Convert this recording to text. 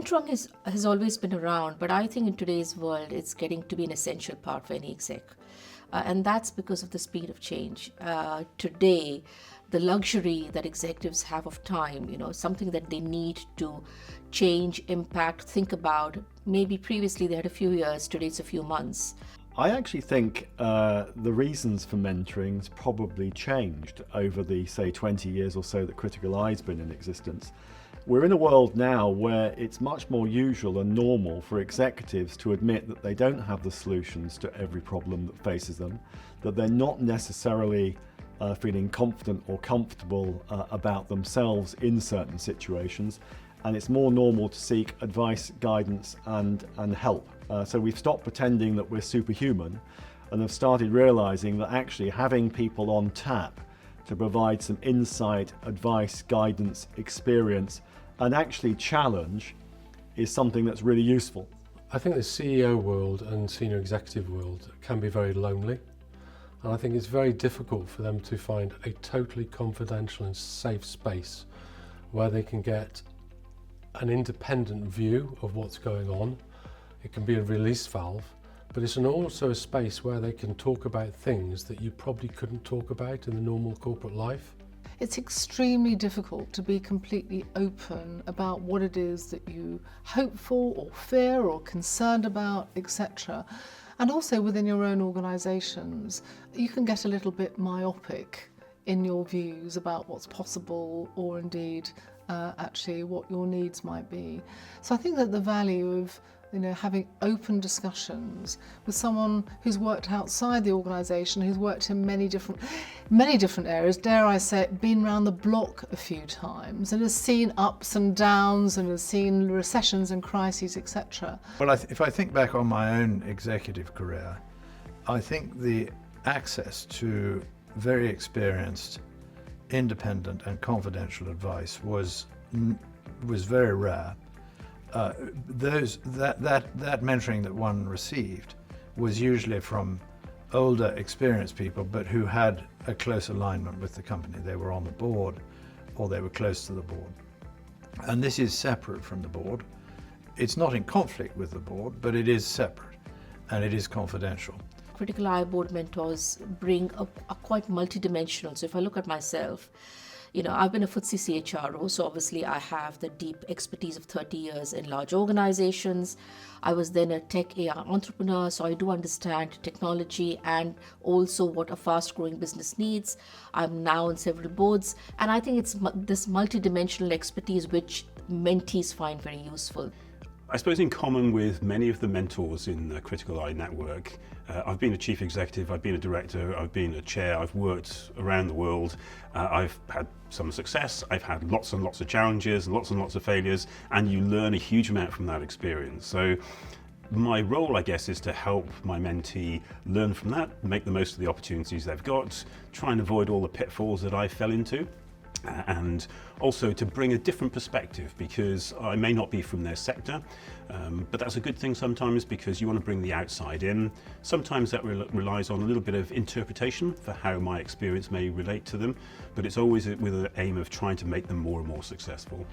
mentoring has always been around, but I think in today's world, it's getting to be an essential part for any exec. And that's because of the speed of change. Today, the luxury that executives have of time, something that they need to change, impact, think about. Maybe previously they had a few years, today it's a few months. I actually think the reasons for mentoring's probably changed over the, say, 20 years or so that Criticaleye's been in existence. We're in a world now where it's much more usual and normal for executives to admit that they don't have the solutions to every problem that faces them, that they're not necessarily feeling confident or comfortable about themselves in certain situations, and it's more normal to seek advice, guidance and help. So we've stopped pretending that we're superhuman and have started realizing that actually having people on tap to provide some insight, advice, guidance, experience and actually challenge is something that's really useful. I think the CEO world and senior executive world can be very lonely, and I think it's very difficult for them to find a totally confidential and safe space where they can get an independent view of what's going on. It can be a release valve, but it's also a space where they can talk about things that you probably couldn't talk about in the normal corporate life. It's extremely difficult to be completely open about what it is that you hope for or fear or concerned about, etc. And also within your own organisations, you can get a little bit myopic in your views about what's possible or indeed actually what your needs might be. So I think that the value of having open discussions with someone who's worked outside the organisation, who's worked in many different areas, dare I say it, been around the block a few times and has seen ups and downs and has seen recessions and crises, etc. Well, if I think back on my own executive career, I think the access to very experienced, independent and confidential advice was very rare. That mentoring that one received was usually from older, experienced people, but who had a close alignment with the company. They were on the board or they were close to the board. And this is separate from the board. It's not in conflict with the board, but it is separate and it is confidential. Criticaleye board mentors bring a quite multidimensional. So if I look at myself, I've been a FTSE CHRO, so obviously I have the deep expertise of 30 years in large organizations. I was then a tech AI entrepreneur, so I do understand technology and also what a fast-growing business needs. I'm now on several boards, and I think it's this multidimensional expertise which mentees find very useful. I suppose in common with many of the mentors in the Criticaleye network, I've been a chief executive, I've been a director, I've been a chair, I've worked around the world, I've had some success, I've had lots and lots of challenges, lots and lots of failures, and you learn a huge amount from that experience. So my role, I guess, is to help my mentee learn from that, make the most of the opportunities they've got, try and avoid all the pitfalls that I fell into. And also to bring a different perspective, because I may not be from their sector, but that's a good thing sometimes because you want to bring the outside in. Sometimes that relies on a little bit of interpretation for how my experience may relate to them, but it's always with the aim of trying to make them more and more successful.